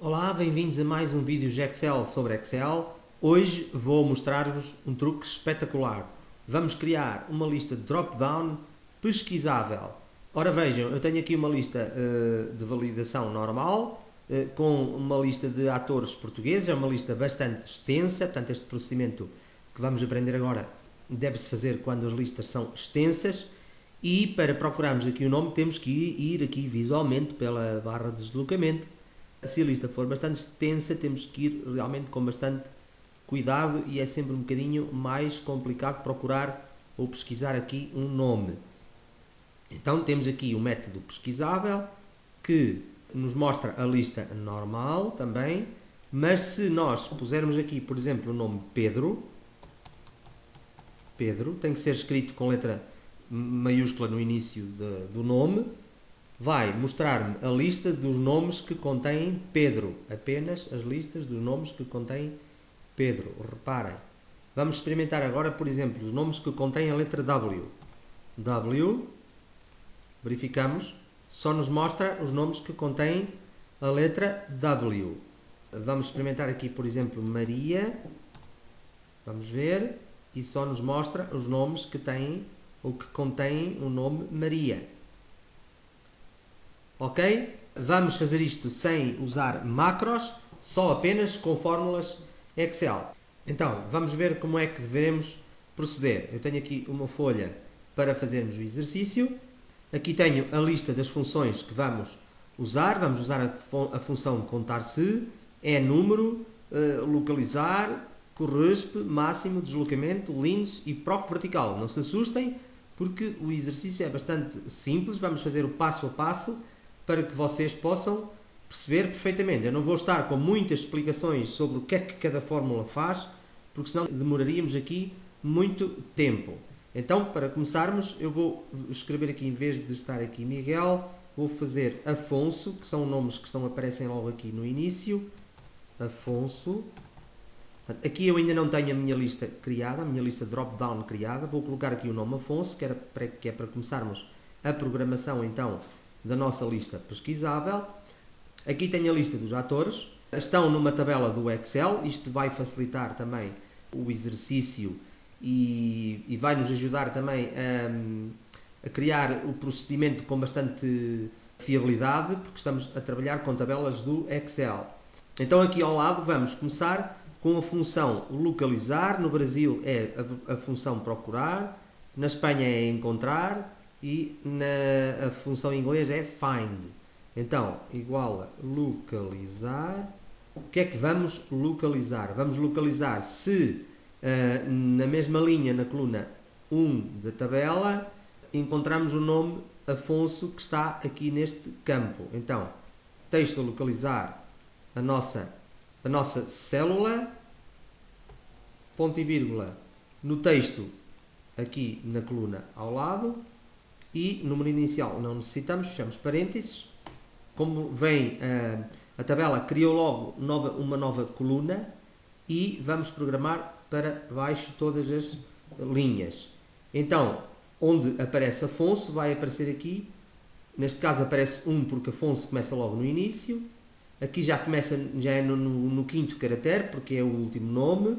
Olá, bem-vindos a mais um vídeo de Excel sobre Excel. Hoje vou mostrar-vos um truque espetacular. Vamos criar uma lista drop-down pesquisável. Ora vejam, eu tenho aqui uma lista de validação normal, com uma lista de atores portugueses, é uma lista bastante extensa, portanto este procedimento que vamos aprender agora deve-se fazer quando as listas são extensas. E para procurarmos aqui o nome temos que ir aqui visualmente pela barra de deslocamento. Se a lista for bastante extensa, temos que ir realmente com bastante cuidado e é sempre um bocadinho mais complicado procurar ou pesquisar aqui um nome. Então temos aqui o método pesquisável que nos mostra a lista normal também, mas se nós pusermos aqui, por exemplo, o nome Pedro, tem que ser escrito com letra maiúscula no início do nome, vai mostrar-me a lista dos nomes que contêm Pedro. Apenas as listas dos nomes que contêm Pedro. Reparem. Vamos experimentar agora, por exemplo, os nomes que contêm a letra W. W. Verificamos. Só nos mostra os nomes que contêm a letra W. Vamos experimentar aqui, por exemplo, Maria. Vamos ver. E só nos mostra os nomes que têm ou que contêm o nome Maria. Ok? Vamos fazer isto sem usar macros, só apenas com fórmulas Excel. Então, vamos ver como é que devemos proceder. Eu tenho aqui uma folha para fazermos o exercício. Aqui tenho a lista das funções que vamos usar. Vamos usar a função contar-se, é número, localizar, corresp, máximo, deslocamento, lines e proc vertical. Não se assustem, porque o exercício é bastante simples. Vamos fazer o passo a passo para que vocês possam perceber perfeitamente. Eu não vou estar com muitas explicações sobre o que é que cada fórmula faz, porque senão demoraríamos aqui muito tempo. Então, para começarmos, eu vou escrever aqui, em vez de estar aqui Miguel, vou fazer Afonso, que são nomes que aparecem logo aqui no início. Afonso. Aqui eu ainda não tenho a minha lista criada, a minha lista drop-down criada. Vou colocar aqui o nome Afonso, que é para começarmos a programação, então, da nossa lista pesquisável. Aqui tenho a lista dos atores, estão numa tabela do Excel. Isto vai facilitar também o exercício e vai nos ajudar também a criar o procedimento com bastante fiabilidade, porque estamos a trabalhar com tabelas do Excel. Então aqui ao lado vamos começar com a função localizar. No Brasil é a função procurar, na Espanha é encontrar e a função em inglês é find. Então, igual a localizar. O que é que vamos localizar? Vamos localizar se na mesma linha, na coluna 1 da tabela, encontramos o nome Afonso que está aqui neste campo. Então, texto a localizar a nossa célula, ponto e vírgula no texto aqui na coluna ao lado. E número inicial não necessitamos, fechamos parênteses. Como vem a tabela, criou logo uma nova coluna e vamos programar para baixo todas as linhas. Então, onde aparece Afonso, vai aparecer aqui, neste caso aparece 1 porque Afonso começa logo no início. Aqui já é no quinto caractere, porque é o último nome,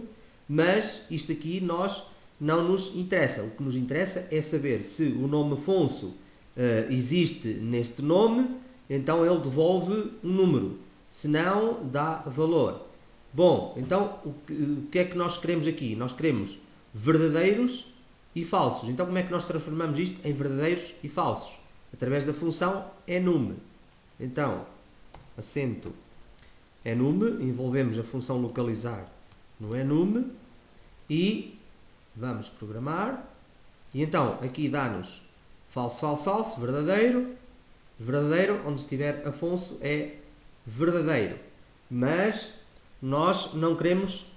mas isto aqui não nos interessa. O que nos interessa é saber se o nome Afonso existe neste nome, então ele devolve um número, se não, dá valor. Bom, então o que é que nós queremos aqui? Nós queremos verdadeiros e falsos. Então como é que nós transformamos isto em verdadeiros e falsos? Através da função enum. Então, acento enum, envolvemos a função localizar no enum e vamos programar. E então aqui dá-nos falso, falso, falso, verdadeiro. Verdadeiro, onde estiver Afonso é verdadeiro. Mas nós não queremos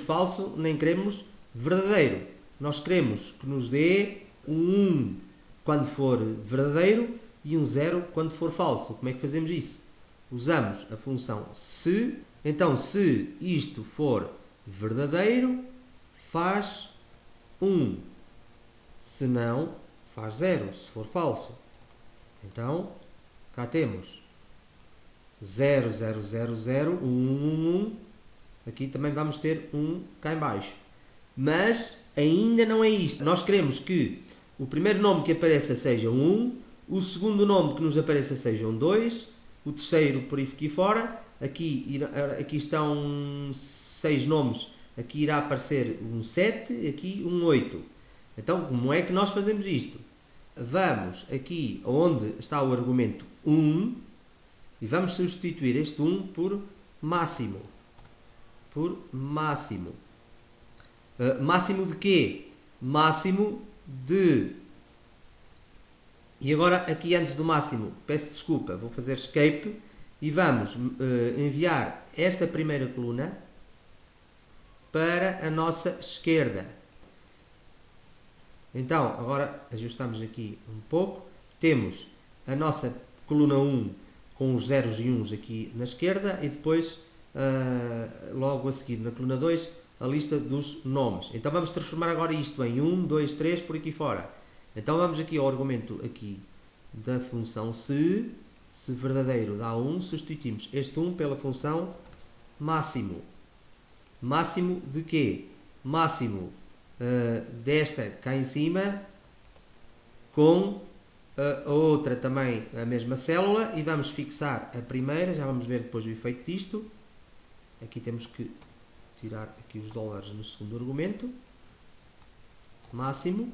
falso, nem queremos verdadeiro. Nós queremos que nos dê um 1 quando for verdadeiro e um 0 quando for falso. Como é que fazemos isso? Usamos a função se. Então, se isto for verdadeiro, faz 1. Se não, faz 0, se for falso. Então, cá temos 0, 0, 0, 0, 1, 1, 1. Aqui também vamos ter 1 cá em baixo. Mas ainda não é isto. Nós queremos que o primeiro nome que apareça seja um 1, o segundo nome que nos apareça seja um 2, o terceiro por aí aqui fora. Aqui estão 6 nomes, aqui irá aparecer um 7, aqui um 8. Então, como é que nós fazemos isto? Vamos aqui onde está o argumento 1 e vamos substituir este 1 por máximo. Por máximo. Máximo de quê? Máximo de... E agora aqui antes do máximo, peço desculpa, vou fazer escape e vamos enviar esta primeira coluna para a nossa esquerda. Então, agora ajustamos aqui um pouco. Temos a nossa coluna 1 com os zeros e uns aqui na esquerda e depois, logo a seguir na coluna 2, a lista dos nomes. Então vamos transformar agora isto em 1, 2, 3 por aqui fora. Então vamos aqui ao argumento aqui da função se verdadeiro dá 1, substituímos este 1 pela função máximo. Máximo de quê? Máximo desta cá em cima com a outra também a mesma célula e vamos fixar a primeira, já vamos ver depois o efeito disto. Aqui temos que tirar aqui os dólares no segundo argumento. Máximo.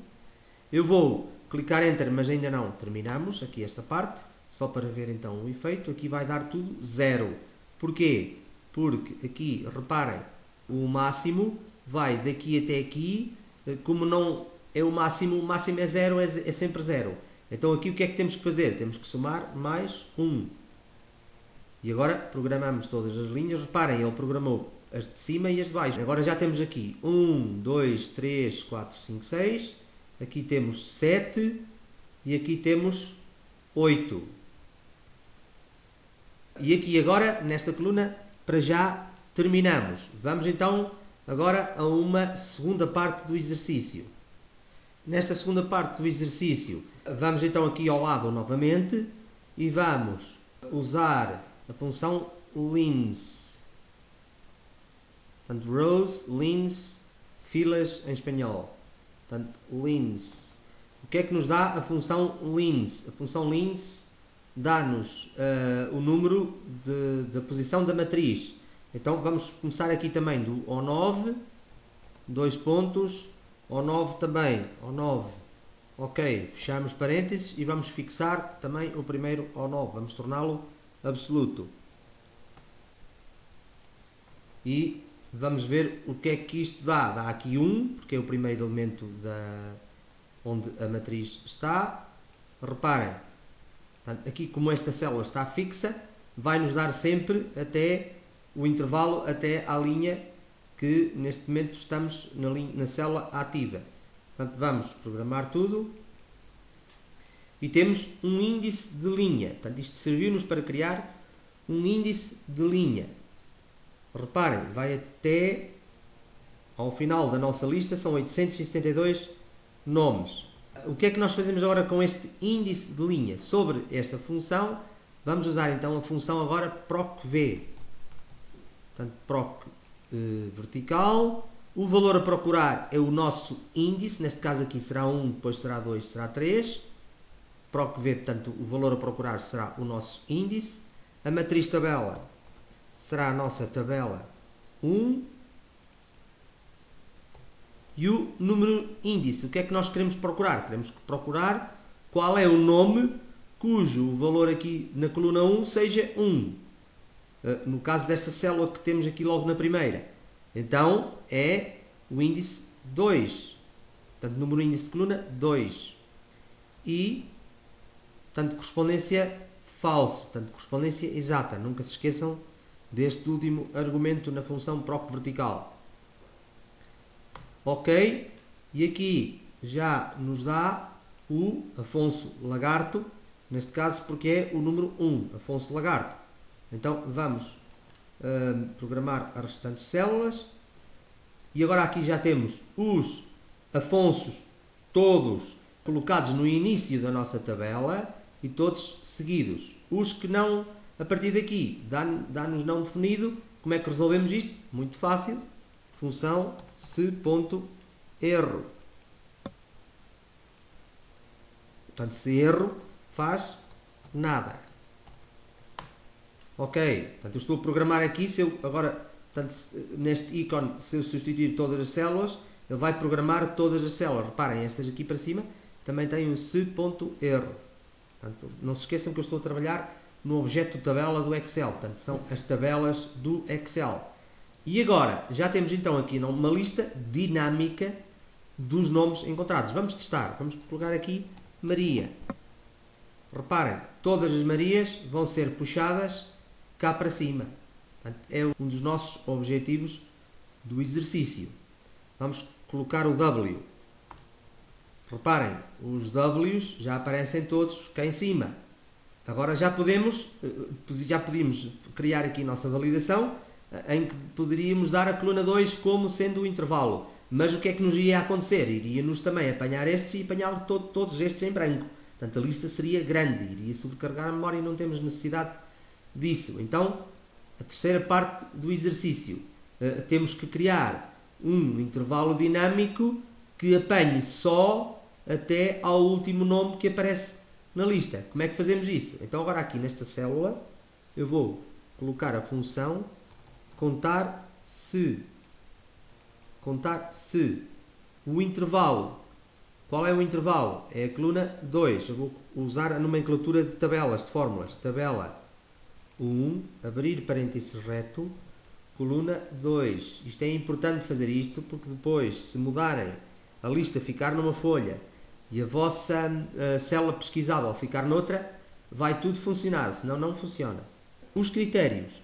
Eu vou clicar Enter, mas ainda não terminamos aqui esta parte, só para ver então o efeito. Aqui vai dar tudo 0. Porquê? Porque aqui, reparem, o máximo vai daqui até aqui, como não é o máximo é 0, é sempre 0. Então aqui o que é que temos que fazer? Temos que somar mais 1. E agora programamos todas as linhas. Reparem, ele programou as de cima e as de baixo. Agora já temos aqui 1, 2, 3, 4, 5, 6. Aqui temos 7 e aqui temos 8. E aqui agora, nesta coluna, para já terminamos. Vamos então agora a uma segunda parte do exercício. Nesta segunda parte do exercício, vamos então aqui ao lado novamente e vamos usar a função lins. Portanto, rows, lins, filas em espanhol. Portanto, lins. O que é que nos dá a função lins? A função lins dá-nos o número da posição da matriz. Então vamos começar aqui também do O9, 2 pontos, O9 também, O9. Ok, fechamos parênteses e vamos fixar também o primeiro O9. Vamos torná-lo absoluto. E vamos ver o que é que isto dá. Dá aqui 1, porque é o primeiro elemento onde a matriz está. Reparem, aqui como esta célula está fixa, vai nos dar sempre até o intervalo, até à linha que neste momento estamos na célula ativa. Portanto, vamos programar tudo. E temos um índice de linha. Portanto, isto serviu-nos para criar um índice de linha. Reparem, vai até ao final da nossa lista, são 872 nomes. O que é que nós fazemos agora com este índice de linha? Sobre esta função, vamos usar então a função agora procv. Portanto, proc vertical. O valor a procurar é o nosso índice, neste caso aqui será 1, depois será 2, será 3. Procv, portanto, o valor a procurar será o nosso índice. A matriz tabela será a nossa tabela 1. E o número índice, o que é que nós queremos procurar? Queremos procurar qual é o nome cujo valor aqui na coluna 1 seja 1. No caso desta célula que temos aqui logo na primeira. Então, é o índice 2. Portanto, número índice de coluna 2. E, portanto, correspondência falso. Portanto, correspondência exata. Nunca se esqueçam deste último argumento na função proc vertical. Ok. E aqui já nos dá o Afonso Lagarto. Neste caso, porque é o número 1. Afonso Lagarto. Então, vamos programar as restantes células. E agora aqui já temos os Afonsos todos colocados no início da nossa tabela e todos seguidos. Os que não A partir daqui, dá-nos não definido. Como é que resolvemos isto? Muito fácil. Função se.erro. Portanto, se erro faz nada. Ok, portanto eu estou a programar aqui, se eu agora, portanto, neste ícone, se eu substituir todas as células, ele vai programar todas as células. Reparem, estas aqui para cima também têm um se.erro. Portanto, não se esqueçam que eu estou a trabalhar no objeto tabela do Excel. Portanto, são as tabelas do Excel. E agora, já temos então aqui uma lista dinâmica dos nomes encontrados. Vamos testar. Vamos colocar aqui Maria. Reparem, todas as Marias vão ser puxadas cá para cima. Portanto, é um dos nossos objetivos do exercício. Vamos colocar o W. Reparem, os Ws já aparecem todos cá em cima. Agora já podemos criar aqui a nossa validação, em que poderíamos dar a coluna 2 como sendo o intervalo. Mas o que é que nos ia acontecer? Iria-nos também apanhar estes e apanhar todos estes em branco. Portanto, a lista seria grande, iria sobrecarregar a memória e não temos necessidade disso. Então, a terceira parte do exercício. Temos que criar um intervalo dinâmico que apanhe só até ao último nome que aparece na lista. Como é que fazemos isso? Então, agora aqui nesta célula, eu vou colocar a função contar se o intervalo. Qual é o intervalo? É a coluna 2. Eu vou usar a nomenclatura de tabelas, de fórmulas. Tabela 1, abrir parênteses reto, coluna 2. Isto é importante fazer isto porque depois, se mudarem a lista ficar numa folha e a vossa célula pesquisável ficar noutra, vai tudo funcionar, senão não funciona. Os critérios.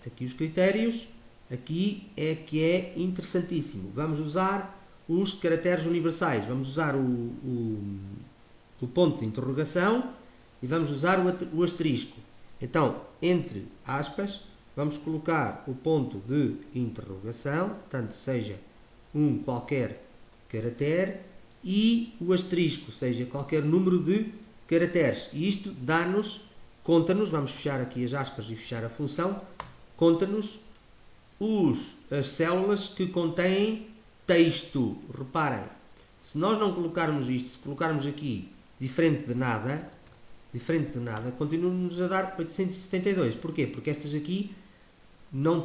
Aqui é que é interessantíssimo. Vamos usar os caracteres universais. Vamos usar o ponto de interrogação e vamos usar o asterisco. Então, entre aspas, vamos colocar o ponto de interrogação, portanto, seja um qualquer caractere, e o asterisco, seja qualquer número de caracteres. E isto conta-nos, vamos fechar aqui as aspas e fechar a função, conta-nos as células que contêm texto. Reparem, se nós não colocarmos isto, se colocarmos aqui diferente de nada, continua-nos a dar 872. Porquê? Porque estas aqui não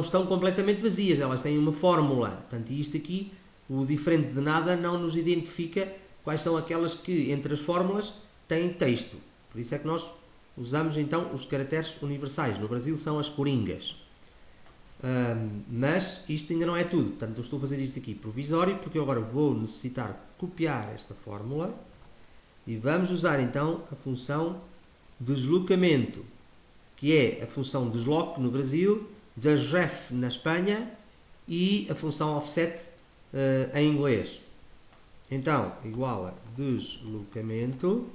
estão completamente vazias, elas têm uma fórmula. Portanto, isto aqui, o diferente de nada, não nos identifica quais são aquelas que, entre as fórmulas, têm texto. Por isso é que nós usamos então os caracteres universais. No Brasil são as coringas. Mas isto ainda não é tudo. Portanto, eu estou a fazer isto aqui provisório, porque eu agora vou necessitar copiar esta fórmula e vamos usar então a função deslocamento, que é a função desloque no Brasil, desref na Espanha e a função offset em inglês. Então, igual a deslocamento,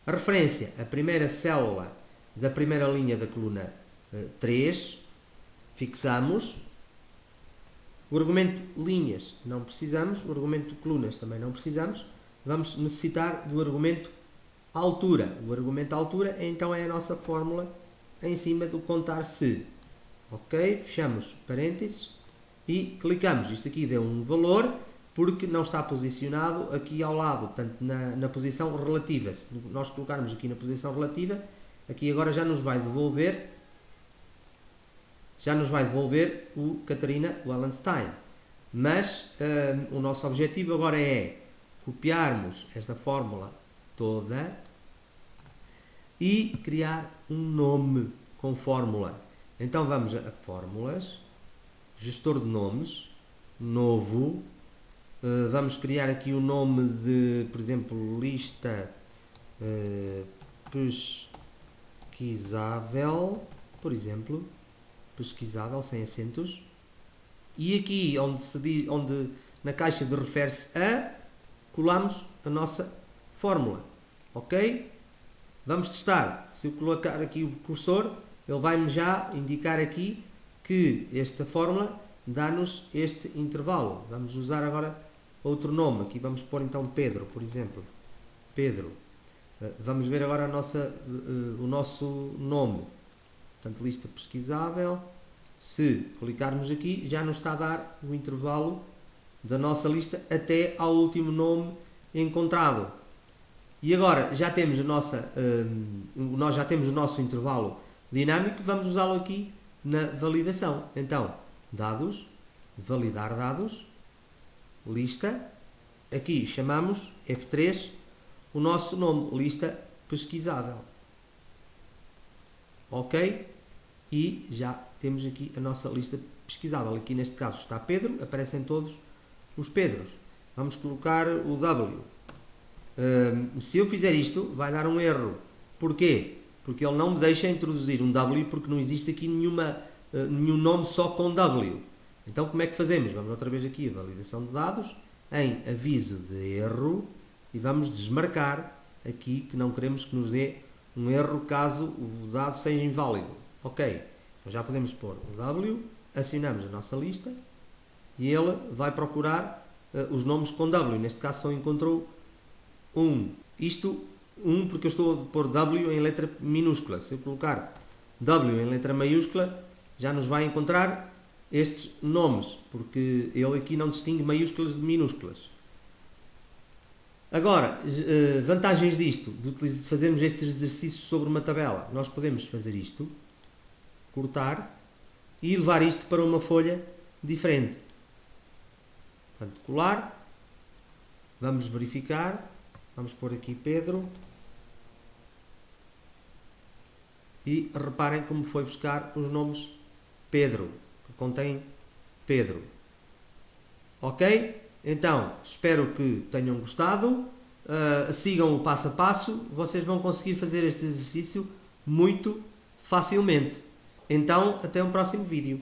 a referência, a primeira célula da primeira linha da coluna 3, fixamos. O argumento linhas não precisamos, o argumento colunas também não precisamos. Vamos necessitar do argumento altura. O argumento altura então é a nossa fórmula em cima do contar se. Ok, fechamos parênteses e clicamos. Isto aqui deu um valor porque não está posicionado aqui ao lado, portanto na posição relativa. Se nós colocarmos aqui na posição relativa, aqui agora já nos vai devolver o Catarina Wallenstein. Mas o nosso objetivo agora é copiarmos esta fórmula toda e criar um nome com fórmula. Então vamos a fórmulas, gestor de nomes, novo, vamos criar aqui o nome de, por exemplo, lista pesquisável, por exemplo, pesquisável sem acentos, e aqui onde na caixa de refere-se a, colamos a nossa fórmula. Ok? Vamos testar. Se eu colocar aqui o cursor, ele vai-me já indicar aqui que esta fórmula dá-nos este intervalo. Vamos usar agora outro nome. Aqui vamos pôr então Pedro, por exemplo. Pedro. Vamos ver agora o nosso nome. Portanto, lista pesquisável. Se clicarmos aqui, já nos está a dar o intervalo da nossa lista até ao último nome encontrado. E agora já temos nós já temos o nosso intervalo dinâmico, vamos usá-lo aqui na validação. Então, dados, validar dados, lista, aqui chamamos F3 o nosso nome, lista pesquisável. Ok? E já temos aqui a nossa lista pesquisável. Aqui neste caso está Pedro, aparecem todos os Pedros. Vamos colocar o W. Se eu fizer isto, vai dar um erro. Porquê? Porque ele não me deixa introduzir um W, porque não existe aqui nenhum nome só com W. Então como é que fazemos? Vamos outra vez aqui a validação de dados, em aviso de erro, e vamos desmarcar aqui que não queremos que nos dê um erro caso o dado seja inválido. Ok, então já podemos pôr o W, acionamos a nossa lista e ele vai procurar os nomes com W. Neste caso só encontrou isto porque eu estou a pôr W em letra minúscula. Se eu colocar W em letra maiúscula, já nos vai encontrar estes nomes, porque ele aqui não distingue maiúsculas de minúsculas. Agora, vantagens disto, de fazermos estes exercícios sobre uma tabela. Nós podemos fazer isto, cortar e levar isto para uma folha diferente. Portanto, colar, vamos verificar, vamos pôr aqui Pedro e reparem como foi buscar os nomes Pedro, que contém Pedro. Ok? Então, espero que tenham gostado, sigam o passo a passo, vocês vão conseguir fazer este exercício muito facilmente. Então, até um próximo vídeo.